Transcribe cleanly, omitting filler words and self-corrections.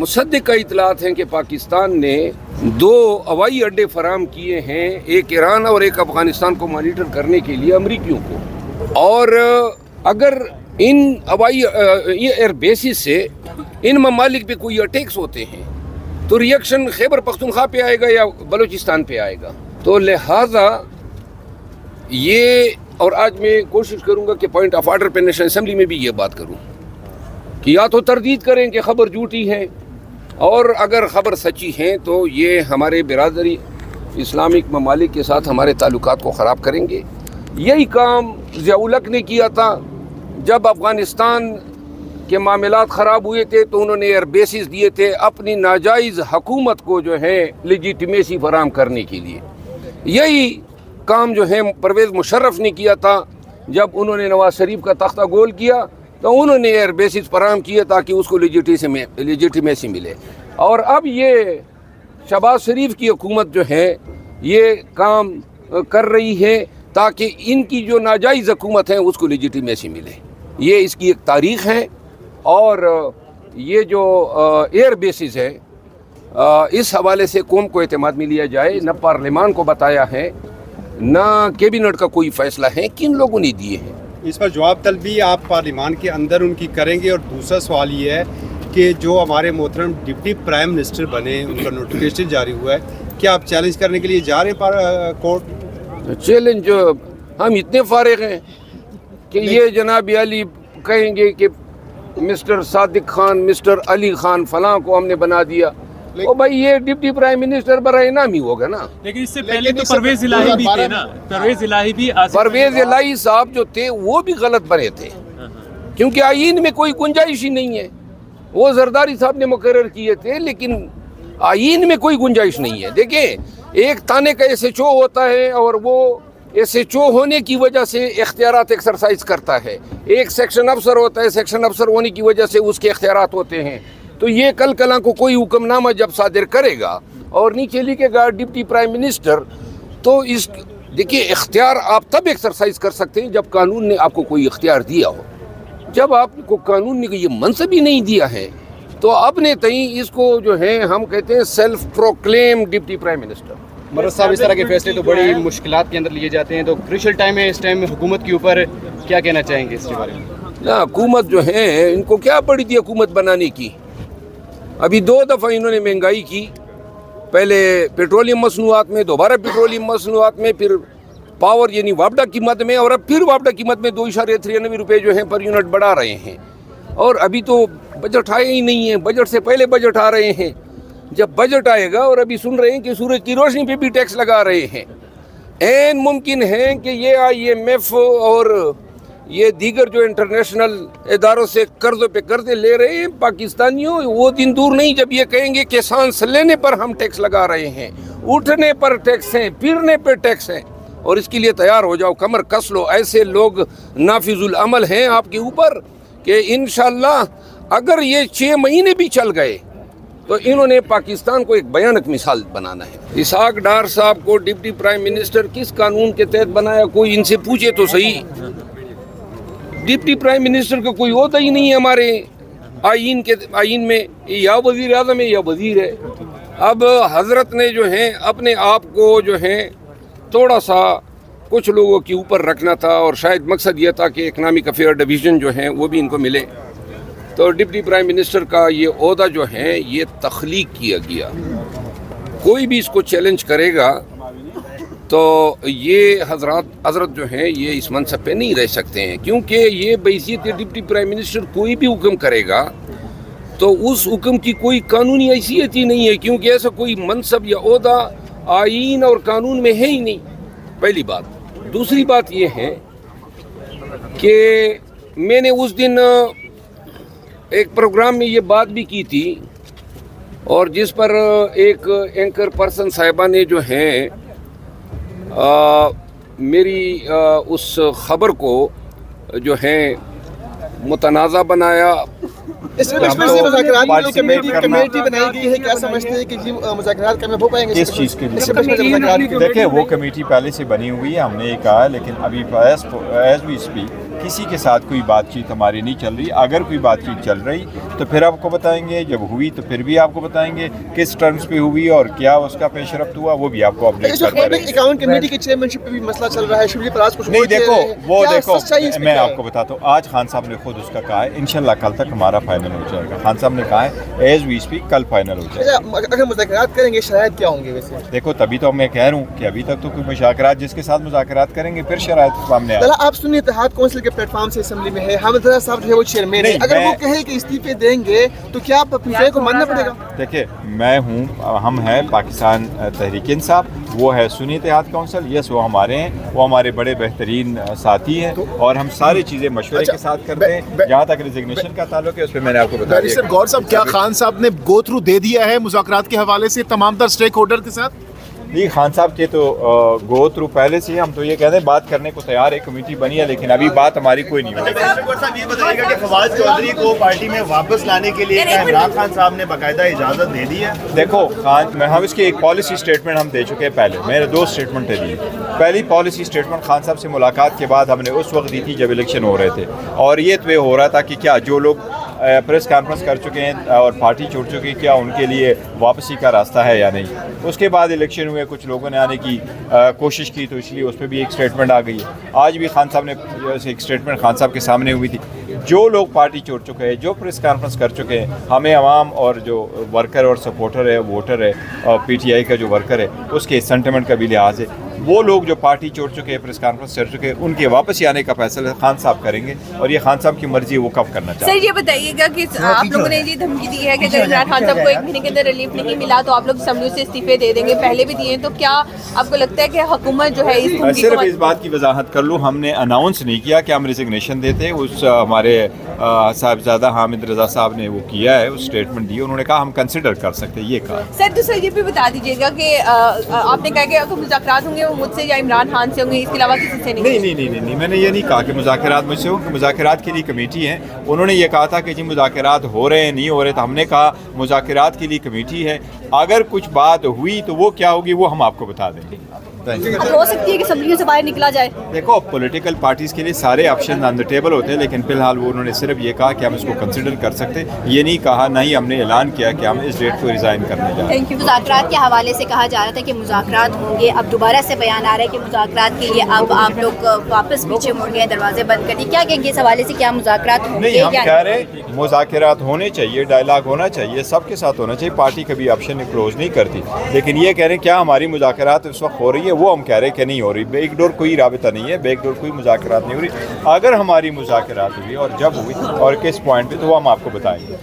मुसद्दिक़ का इतलात हैं कि पाकिस्तान ने 2 हवाई अड्डे फराहम किए हैं, एक ईरान और एक अफ़गानिस्तान को मॉनिटर करने के लिए अमरीकियों को। और अगर इन हवाई एयर बेसिस से इन ममालिक पे कोई अटैक्स होते हैं तो रिएक्शन खैबर पख्तूनख्वा पे आएगा या बलूचिस्तान पे आएगा। तो लिहाजा ये, और आज मैं कोशिश करूँगा कि पॉइंट ऑफ आर्डर पे नेशनल असम्बली में भी ये बात करूँ कि या तो तरदीद करें कि ख़बर झूठी है, और अगर ख़बर सच्ची है तो ये हमारे बिरादरी इस्लामिक ममालिक के साथ हमारे ताल्लुकात को ख़राब करेंगे। यही काम ज़िया-उल हक़ ने किया था जब अफ़गानिस्तान के मामलात ख़राब हुए थे, तो उन्होंने एयर बेसिस दिए थे अपनी नाजायज़ हुकूमत को जो है लेजिटिमेसी फराहम करने के लिए। यही काम जो है परवेज़ मुशर्रफ ने किया था जब उन्होंने नवाज़ शरीफ का तख्ता गोल किया, तो उन्होंने एयर बेसिस फराहम किए ताकि उसको लेजिटिमेसी मिले। और अब ये शहबाज शरीफ की हुकूमत जो है ये काम कर रही है ताकि इनकी जो नाजायज़ हुकूमत है उसको लेजिटिमेसी मिले। ये इसकी एक तारीख़ है। और ये जो एयर बेसिस है इस हवाले से कौम को एतमाद में लिया जाए, न पार्लियामान को बताया है न कैबिनेट का कोई फ़ैसला है, किन लोगों ने दिए हैं। इस पर जवाब तलबी आप पार्लियामान के अंदर उनकी करेंगे। और दूसरा सवाल ये है कि जो हमारे मोहतरम डिप्टी प्राइम मिनिस्टर बने, उनका नोटिफिकेशन जारी हुआ है, क्या आप चैलेंज करने के लिए जा रहे हैं कोर्ट? चैलेंज हम इतने फारिग हैं कि ये जनाब अली कहेंगे कि मिस्टर सादिक खान, मिस्टर अली खान फलां को हमने बना दिया, ओ भाई ये डिप्टी प्राइम मिनिस्टर बराए नाम ही होगा ना। लेकिन इससे पहले तो परवेज इलाही भी थे ना, परवेज इलाही साहब जो थे वो भी गलत बने थे, क्योंकि आईन में कोई गुंजाइश ही नहीं है। वो जरदारी साहब ने मुकर्रर किए थे, लेकिन आईन में कोई गुंजाइश नहीं है। देखिए, एक थाने का SHO होता है और वो SHO होने की वजह से इख्तियारात एक्सरसाइज करता है। एक सेक्शन अफसर होता है, सेक्शन अफसर होने की वजह से उसके इख्तियारात होते हैं। तो ये कल कलां को कोई हुक्मनामा जब सादिर करेगा और नीचे लिखेगा डिप्टी प्राइम मिनिस्टर, तो इस देखिए इख्तियार आप तब एक्सरसाइज कर सकते हैं जब कानून ने आपको कोई इख्तियार दिया हो। जब आपको कानून ने ये मनसब ही नहीं दिया है तो अपने तई इसको जो है हम कहते हैं self proclaim deputy prime minister. मरद साहब, इस तरह के फैसले तो बड़ी मुश्किलात के अंदर लिए जाते हैं, तो क्रूशियल टाइम है, इस टाइम हुकूमत के ऊपर क्या कहना चाहेंगे इसके बारे में? ना, हुकूमत जो है इनको क्या पड़ी थी हुकूमत बनाने की। अभी 2 दफ़ा इन्होंने महंगाई की, पहले पेट्रोलियम मसनूआत में, दोबारा पेट्रोलियम मसनूआत में, फिर पावर यानी वापडा कीमत में, और अब फिर वापडा कीमत में 2.93 रुपये जो हैं पर यूनिट बढ़ा रहे हैं। और अभी तो बजट आया ही नहीं है, बजट से पहले बजट आ रहे हैं। जब बजट आएगा, और अभी सुन रहे हैं कि सूरज की रोशनी पे भी टैक्स लगा रहे हैं। ऐन मुमकिन है कि ये IMF और ये दीगर जो इंटरनेशनल इदारों से कर्ज़ों पे कर्ज़े ले रहे हैं पाकिस्तानियों, वो दिन दूर नहीं जब ये कहेंगे कि सांस लेने पर हम टैक्स लगा रहे हैं, उठने पर टैक्स हैं, फिरने पर टैक्स हैं। और इसके लिए तैयार हो जाओ, कमर कस लो। ऐसे लोग नाफिजुल अमल हैं आपके ऊपर कि इंशाअल्लाह अगर ये 6 महीने भी चल गए तो इन्होंने पाकिस्तान को एक भयानक मिसाल बनाना है। इसहाक डार साहब को डिप्टी प्राइम मिनिस्टर किस कानून के तहत बनाया, कोई इनसे पूछे तो सही। डिप्टी प्राइम मिनिस्टर का कोई होता ही नहीं है हमारे आईन में, या वज़ीर आज़म है या वज़ीर है। अब हज़रत ने जो है अपने आप को जो है थोड़ा सा कुछ लोगों के ऊपर रखना था, और शायद मकसद ये था कि इकनॉमिक अफेयर डिवीज़न जो है वो भी इनको मिले। तो डिप्टी प्राइम मिनिस्टर का ये ओहदा जो है ये तख्लीक किया गया। कोई भी इसको चैलेंज करेगा तो ये हजरत जो हैं ये इस मनसब पे नहीं रह सकते हैं, क्योंकि ये बहैसियत डिप्टी प्राइम मिनिस्टर कोई भी हुक्म करेगा तो उस हुक्म की कोई कानूनी हैसियत ही नहीं है, क्योंकि ऐसा कोई मनसब या ओहदा आईन और कानून में है ही नहीं, पहली बात। दूसरी बात ये है कि मैंने उस दिन एक प्रोग्राम में ये बात भी की थी, और जिस पर एक एंकर पर्सन साहिबा ने जो है मेरी उस ख़बर को जो है मुतनाज़ा बनाया। इस मुज़ाकरात की कमेटी बनाई गई है, क्या समझते हैं कि मुज़ाकरात कामयाब हो पाएंगे इस चीज़ के लिए? देखिए, वो कमेटी पहले से बनी हुई है, हमने ये कहा है, लेकिन अभी एज वी स्पीक किसी के साथ कोई बातचीत हमारी नहीं चल रही। अगर कोई बातचीत चल रही तो फिर आपको बताएंगे, जब हुई तो फिर भी आपको बताएंगे किस टर्म्स पे हुई और क्या उसका पेशरफ्त हुआ, वो भी आपको अपडेट करते रहेंगे। अकाउंट कमेटी की चेयरमैनशिप पे भी मसला चल रहा है, शिवजी परास कुछ नहीं देखो, वो देखो मैं आपको बताता हूँ, आज खान साहब ने खुद उसका कहा है इंशाल्लाह कल तक हमारा फाइनल हो जाएगा। खान साहब ने कहा है एज वी स्पीक कल फाइनल हो जाएगा। अगर मुज़ाकरात करेंगे शरायत क्या होंगे वैसे? देखो तभी तो मैं कह रहा हूँ कि अभी तक तो कोई मुज़ाकरात, जिसके साथ मुज़ाकरात करेंगे फिर शरायत सामने आए। आप सुन्नी इत्तेहाद काउंसिल के प्लेटफॉर्म से असेंबली में है, हामिद रज़ा साहब जो है वो चेयरमैन है, अगर वो कहे कि इस्तीफे देंगे तो क्या आप अपनी राय को मानना पड़ेगा? देखिए मैं हूँ, हम हैं पाकिस्तान तहरीक इंसाफ, वो है सुन्नी इत्तेहाद काउंसिल, यस वो हमारे हैं, वो हमारे बड़े बेहतरीन साथी हैं और हम सारी चीज़ें मशवरे के साथ करते हैं। जहाँ तक रिजिग्नेशन का ताल्लुक है उस पर मैंने आपको बता दिया। सर गौर साहब, क्या खान साहब ने गो थ्रू दे दिया है मुज़ाकरात के हवाले से तमाम तर स्टेक होल्डर के साथ? नहीं, खान साहब के तो गो थ्रू पहले से ही हम तो ये कहते हैं बात करने को तैयार है, कमेटी बनी है, लेकिन अभी बात हमारी कोई नहीं हुई। साहब ये बताइएगा कि फवाद चौधरी को पार्टी में वापस लाने के लिए इमरान खान साहब ने बाकायदा इजाज़त दे दी है? देखो हम इसकी एक पॉलिसी स्टेटमेंट हम दे चुके हैं पहले, मैंने 2 स्टेटमेंटें दी। पहली पॉलिसी स्टेटमेंट खान साहब से मुलाकात के बाद हमने उस वक्त दी थी जब इलेक्शन हो रहे थे, और ये तो हो रहा था कि क्या जो लोग प्रेस कॉन्फ्रेंस कर चुके हैं और पार्टी छोड़ चुके हैं क्या उनके लिए वापसी का रास्ता है या नहीं। उसके बाद इलेक्शन हुए, कुछ लोगों ने आने की कोशिश की तो इसलिए उस पर भी एक स्टेटमेंट आ गई है। आज भी खान साहब ने एक स्टेटमेंट खान साहब के सामने हुई थी। जो लोग पार्टी छोड़ चुके हैं, जो प्रेस कॉन्फ्रेंस कर चुके हैं, हमें अवाम और जो वर्कर और सपोर्टर है, वोटर है और PTI का जो वर्कर है उसके सेंटिमेंट का भी लिहाज है। वो लोग जो पार्टी छोड़ चुके हैं, प्रेस कॉन्फ्रेंस कर चुके हैं, उनके वापसी आने का फैसला खान साहब करेंगे और ये खान साहब की मर्जी है वो कब करना चाहते हैं। सर ये बताइएगा कि आप लोगों ने ये धमकी दी है कि अगर इमरान खान साहब को 1 महीने के अंदर रिलीफ नहीं मिला तो आप लोग असेंबली से इस्तीफे दे देंगे, पहले भी दिए, तो क्या आपको लगता है कि हुकूमत जो है इस धमकी सिर्फ को... इस बात की वजाहत कर लूँ, हमने अनाउंस नहीं किया कि हम रिजिग्नेशन देते। उस हमारे साहिबजादा हामिद रज़ा साहब ने वो किया है, उस स्टेटमेंट दी, उन्होंने कहा हम कंसिडर कर सकते हैं, ये कहा। सर दूसरा ये भी बता दीजिएगा कि आपने कहा कि अगर मुज़ाकरात होंगे वो मुझसे या इमरान खान से होंगे, इसके अलावा किसी से नहीं, मैंने ये नहीं कहा कि मुज़ाकरात मुझसे होंगे। मुज़ाकरात के लिए कमेटी है, उन्होंने ये कहा था कि जी मुज़ाकरात हो रहे हैं नहीं हो रहे, तो हमने कहा मुज़ाकरात के लिए कमेटी है, अगर कुछ बात हुई तो वो क्या होगी वो हम आपको बता देंगे। हो सकती है कि असेंबलियों से बाहर निकला जाए। देखो पॉलिटिकल पार्टीज़ के लिए सारे ऑप्शन ऑन द टेबल होते हैं, लेकिन फिलहाल वो उन्होंने सिर्फ ये कहा कि हम इसको कंसिडर कर सकते हैं, ये नहीं कहा, ना ही हमने ऐलान किया कि हम इस डेट को रिज़ाइन करने जा रहे हैं। मुज़ाकरात के हवाले से कहा जा रहा था कि मुज़ाकरात होंगे, अब दोबारा से बयान आ रहा है कि मुज़ाकरात के लिए अब आप लोग वापस पीछे मुड़ गए, दरवाजे बंद कर दिए, क्या कहेंगे इस हवाले से? क्या मुज़ाकरात होंगे? नहीं, हम कह रहे हैं मुज़ाकरात होने चाहिए, डायलॉग होना चाहिए, सबके साथ होना चाहिए, पार्टी कभी ऑप्शन क्लोज नहीं करती, लेकिन ये कह रहे हैं क्या हमारी मुज़ाकरात इस वक्त हो रही है, वो हम कह रहे हैं कि नहीं हो रही। बैकडोर कोई राबिता नहीं है, बैकडोर कोई मुज़ाकरात नहीं हो रही। अगर हमारी मुज़ाकरात हुई और जब हुई और किस पॉइंट पे, तो वो हम आपको बताएंगे।